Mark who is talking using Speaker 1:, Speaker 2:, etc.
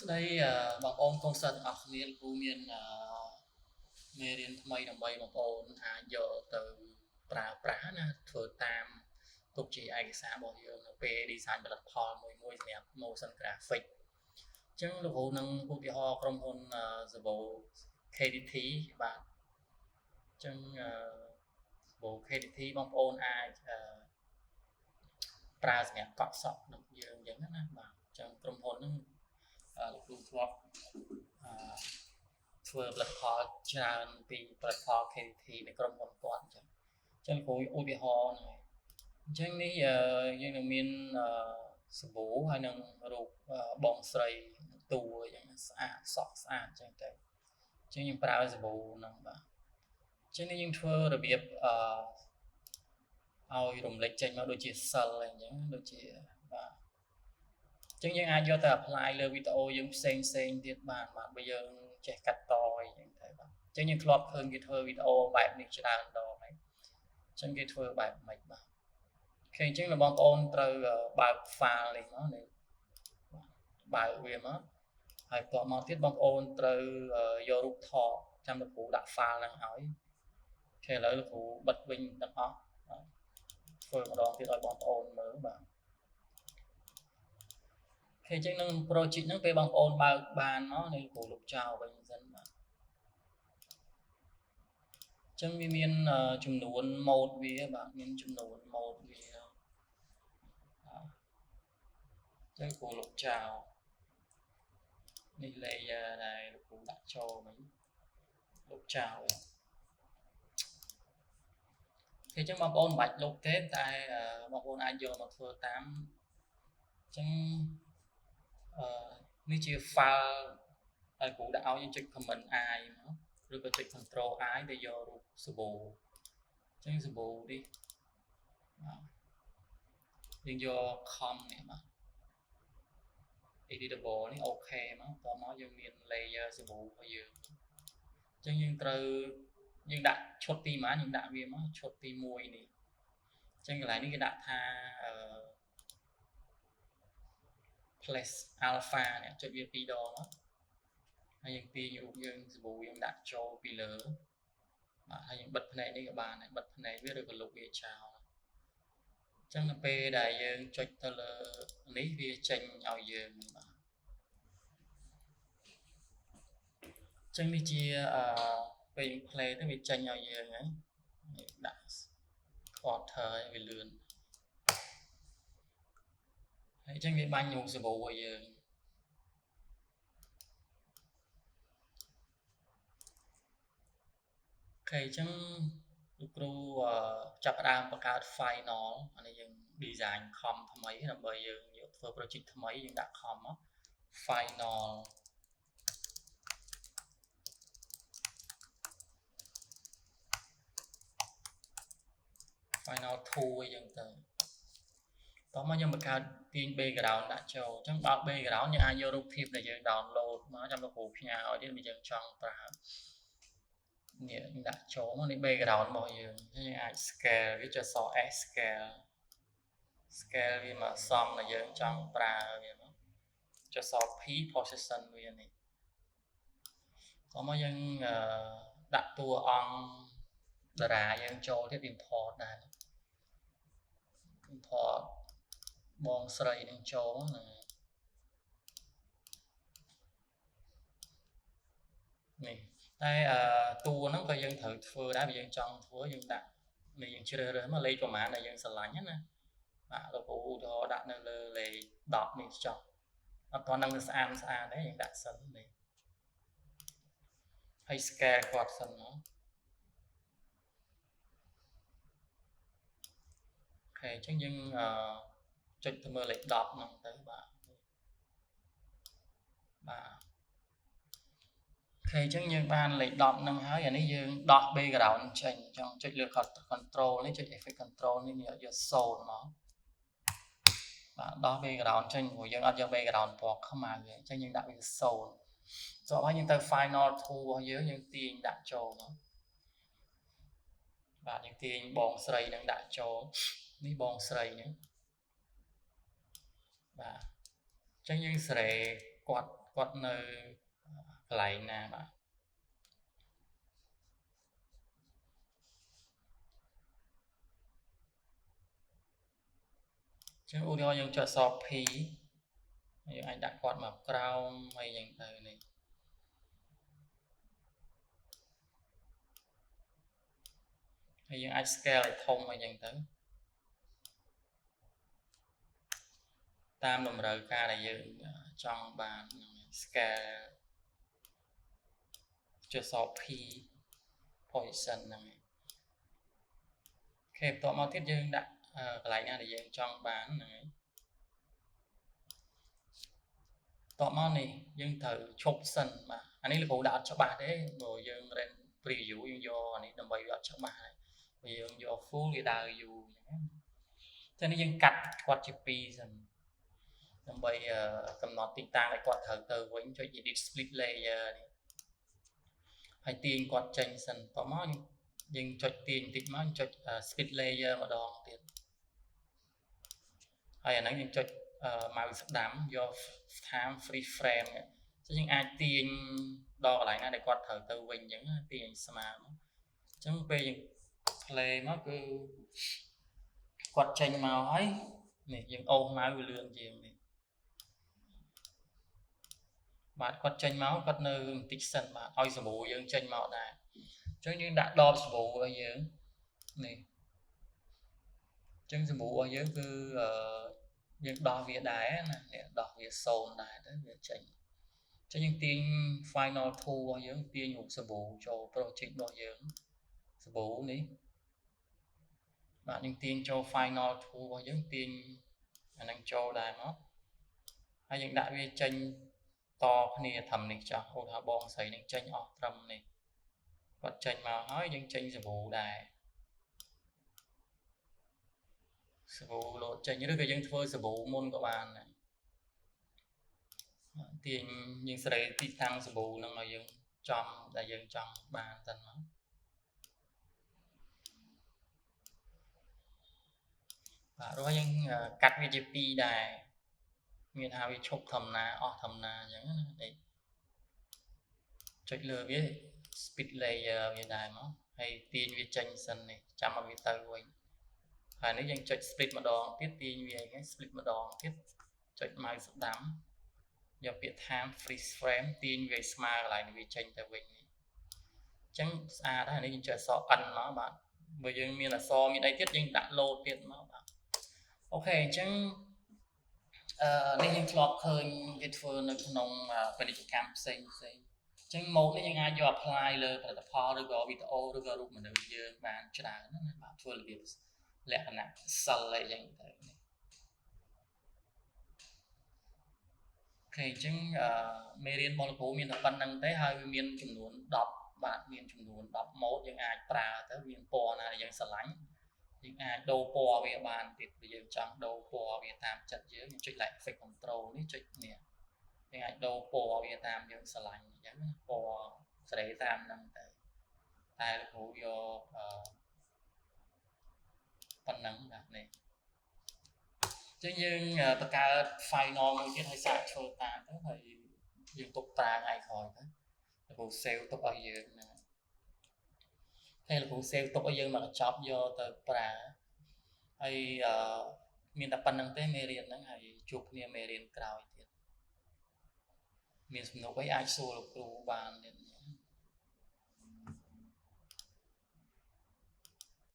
Speaker 1: ស្ដីបងប្អូនកូនសិស្សទាំងអស់គ្នាលោកគ្រូមានមេរៀនថ្មីដើម្បីបងប្អូនអាចយកទៅប្រើប្រាស់ណាធ្វើតាមទុកជាឯកសាររបស់យើងនៅពេល design ផលិតផលមួយសម្រាប់ motion graphic អញ្ចឹងលោកគ្រូនឹងឧទាហរណ៍ក្រុមហ៊ុនZabo KDT បាទអញ្ចឹងZabo KDT បងប្អូនអាចប្រើសម្រាប់កក់សក់នឹងយើងអញ្ចឹងណាបាទអញ្ចឹងក្រុមហ៊ុនហ្នឹងលោកគ្រូធ្លាប់ធ្វើផលិតផលច្រើនពីផលិតផល KDT នៃក្រុមហ៊ុនគាត់អញ្ចឹងគ្រូឧទាហរណ៍ហ្នឹងអញ្ចឹងនេះយើងនឹងមានសាប៊ូហើយនឹងរូបបងស្រីតួយ៉ាងស្អាតសក់ស្អាតអញ្ចឹងទៅអញ្ចឹងយើងប្រើសាប៊ូហ្នឹងបាទអញ្ចឹងនេះយើងធ្វើរបៀបឲ្យរំលេចចេញមកដូចជាសិលអញ្ចឹងដូចជាបាទអញ្ចឹងយើងអាចយកទៅ apply លើវីដេអូយើងផ្សេងទៀតបានបាទបើយើងចេះកាត់តអីចឹងទៅបាទអញ្ចឹងយើងធ្លាប់ឃើញគេធ្វើវីដេអូបែបនេះច្រើនដងហើយអញ្ចឹងគេធ្វើបែបម៉េចបាទអូខេអញ្ចឹងបងប្អូនត្រូវបើក file នេះមកនេះបើកវាមកហើយតមកទៀតបងប្អូនត្រូវយករូបថតចាំលោកគ្រូដាក់ file ហ្នឹងឲ្យអូខេឥឡូវលោកគ្រូបិទវិញទាំងអស់ធ្វើម្ដងទៀតឲ្យបងប្អូនមើលបាទអូខេអញ្ចឹងនឹង project ហ្នឹងពេលបងប្អូនបើកបានមកនេះគ្រូលុបចោលវិញសិនបាទអញ្ចឹងវាមានចំនួន mode វាបាទមានចំនួន mode វាអញ្ចឹងគ្រូលុបចោលនេះ layer ដែលលោកគ្រូដាក់ចូលមិញលុបចោលអញ្ចឹងបងប្អូនមិនបាច់លុបទេតែបងប្អូនអាចយកមកធ្វើតាមអញ្ចឹងនេះជា file ហើយគ្រូដាក់ឲ្យយើងចុច command I មកឬក៏ចុច control I để យករូបសាប៊ូអញ្ចឹងសាប៊ូនេះយើងយក com នេះបាទ editable នេះអូខេមកតមកយើងមាន layer សាប៊ូរបស់យើងអញ្ចឹងយើងត្រូវយើងដាក់ឈុតទីប៉ុន្មានយើងដាក់វាមកឈុតទី1នេះអញ្ចឹងកន្លែងនេះគេដាក់ថាplace alpha នេះចុចវា2ដងមកហើយយើងទាញរូបយើងសាប៊ូយើងដាក់ចូលពីលើបាទហើយយើងបិទផ្នែកនេះក៏បានដែរបិទផ្នែកវាឬក៏លុបវាចោលអញ្ចឹងនៅពេលដែលយើងចុចទៅលើនេះវាចេញឲ្យយើងបាទអញ្ចឹងនេះជាពេលយើង play ទៅវាចេញឲ្យយើងហ្នឹងដាក់ quarter ឲ្យវាលឿនហើយអញ្ចឹងវាបាញ់រូបសាប៊ូឲ្យយើងអូខេអញ្ចឹងលោកគ្រូចាប់ផ្ដើមបង្កើត final អានេះយើង design com ថ្មីដើម្បីយើងយកធ្វើ project ថ្មីយើងដាក់ com មក final 2អីចឹងទៅតោះមកយើងបង្កើតទាញ background ដាក់ចូលអញ្ចឹងបើក background យើងអាចយករូបភាពដែលយើង download មកចាំលោកគ្រូផ្ញើឲ្យទៀតបើយើងចង់ប្រើនេះដាក់ចូលមកនេះ background របស់យើងយើងអាច scale វាចុចស S scale វាមកសមដែលយើងចង់ប្រើវាមកចុចស P position វានេះតោះមកយើងដាក់តួអង្គតារាយើងចូលទៀត import ដែរ import បងស្រីនឹងចូលណានេះតែតួហ្នឹងក៏យើងត្រូវធ្វើដែរបើយើងចង់ធ្វើយើងដាក់នេះយើងជ្រើសរើសមកលេខប្រមាណដែលយើងស្រឡាញ់ណាបាទលោកគ្រូឧទាហរណ៍ដាក់នៅលើលេខ10នេះចុះអត់ទាន់នឹងស្អាតទេយើងដាក់សិននេះហើយ scale គាត់សិនមកអូខេអញ្ចឹងយើងចុចទៅមើលលេខ10ហ្នឹងទៅបាទអូខេអញ្ចឹងយើងបានលេខ10ហ្នឹងហើយអានេះយើងដោះ background ចេញចង់ចុចលើ control នេះចុច effect control នេះយក0មកបាទដោះ background ចេញព្រោះយើងអត់យក background ពណ៌ខ្មៅទេអញ្ចឹងយើងដាក់វា0ចូលហើយយើងទៅ final tool របស់យើងទាញដាក់ចូលមកបាទយើងទាញបងស្រីនឹងដាក់ចូលនេះបងស្រីហ្នឹងបាទអញ្ចឹងយើងសេរីគាត់ គាត់នៅកន្លែងណាបាទចឹងឧទាហរណ៍យើងចុចសរ P យើងអាចដាក់គាត់មកក្រោមអីយ៉ាងទៅនេះហើយយើងអាច scale ឲ្យធំអីយ៉ាងទៅតាមតម្រូវការដែលយើងចង់បាន scale ចុចសរ P position ហ្នឹងអូខេបន្ទាប់មកទៀតយើងដាក់កន្លែងណាដែលយើងចង់បានហ្នឹងហើយបន្ទាប់មកនេះយើងត្រូវឈប់សិនបាទអានេះលោកគ្រូដាក់អត់ច្បាស់ទេព្រោះយើង rent preview យើងយកអានេះដើម្បីវាអត់ច្បាស់ហើយបើយើងយក full វាដើរយូរអញ្ចឹងនេះយើងកាត់គាត់ជា2សិនដើម្បីកំណត់ទីតាំងឲ្យគាត់ត្រូវទៅវិញចុច edit split layer នេះហើយទាញគាត់ចេញសិនបន្ទាប់មកយើងចុចទាញបន្តិចមកចុច split layer ម្ដងទៀតហើយអាហ្នឹងយើងចុច mouse ស្ដាំយក time free frame អញ្ចឹងយើងអាចទាញដល់កន្លែងណាដែលគាត់ត្រូវទៅវិញអញ្ចឹងទាញស្មើមកអញ្ចឹងពេលយើង play មកគឺគាត់ចេញមកហើយនេះយើងអូសមកវាលឿនជាងនេះបាទគាត់ចេញមកគាត់នៅបន្តិចសិនបាទឲ្យសម្បូរយើងចេញមកដែរអញ្ចឹងយើងដាក់ដបសម្បូរឲ្យយើងនេះអញ្ចឹងសម្បូររបស់យើងគឺយើងដោះវាដែរណានេះដោះវា0ដែរទៅវាចេញអញ្ចឹងយើងទាញ final tool របស់យើងទាញរូបសម្បូរចូល project របស់យើងសម្បូរនេះបាទយើងទាញចូល final tool របស់យើងទាញអានឹងចូលដែរមកហើយយើងដាក់វាចេញតគ្នាត្រឹមនេះចោះឧទាហរណ៍បងស្រីនឹងចេញអស់ត្រឹមនេះគាត់ចេញមកហើយយើងចេញសម្បូរដែរសម្បូរលោតចេញឬក៏យើងធ្វើសម្បូរមុនក៏បានដែរទាញយើងសេរីទីតាំងសម្បូរនឹងឲ្យយើងចំដែលយើងចង់បានសិនមកបាទរួចយើងកាត់វាជា2ដែរមានថាវាឈប់ធម្មតាអស់ធម្មតាអញ្ចឹងណានេះចុចលើវា split layer វាដែរមកហើយទាញវាចេញសិននេះចាំឲ្យវាទៅវិញហើយនេះយើងចុច split ម្ដងទៀតទាញវាហ្នឹង split ម្ដងទៀតចុច mouse ស្ដាំយកពាក្យ time freeze frame ទាញវាស្មើកន្លែងវាចេញទៅវិញអញ្ចឹងស្អាតហើយនេះយើងចុចអក្សរ N មកបាទបើយើងមានអក្សរមានអីទៀតយើងដាក់ load ទៀតមកបាទអូខេអញ្ចឹងនេះយើងធ្លាប់ឃើញគេធ្វើនៅក្នុងពាណិជ្ជកម្មផ្សេងផ្សេងអញ្ចឹង mode នេះយើងអាចយក apply លើផលិតផលឬក៏វីដេអូឬក៏រូបមនុស្សយើងបានច្រើនណាបាទធ្វើរបៀបលក្ខណៈ cell អីចឹងទៅនេះអូខេអញ្ចឹងមេរៀនរបស់លោកគ្រូមានតែប៉ុណ្្នឹងទេហើយវាមានចំនួន10បាទមានចំនួន10 mode យើងអាចប្រើទៅមានពណ៌ណាដែលយើងស្រឡាញ់យើងអាចដូរពណ៌វាបានទៀតបើយើងចង់ដូរពណ៌វាតាមចិត្តយើងចុច like effect control នេះចុចនេះយើងអាចដូរពណ៌វាតាមយើងស្រឡាញ់អញ្ចឹងពណ៌សេរីតាមហ្នឹងទៅតែលោកគ្រូយកប៉ុណ្ណឹងបាទនេះអញ្ចឹងយើងបង្កើត final មួយទៀតឲ្យសាកធ្វើតាមទៅហើយយើងទុកតាថ្ងៃក្រោយទៅលោកគ្រូ save ទុកឲ្យយើងហ្នឹងហើយលោកគ្រូ save ទុកឲ្យយើងមកកញ្ចប់យកទៅប្រើហើយមានតែប៉ុណ្្នឹងទេមេរៀនហ្នឹងហើយជួបគ្នាមេរៀនក្រោយទៀតមានសំណួរអីអាចសួរលោកគ្រូបានទៀត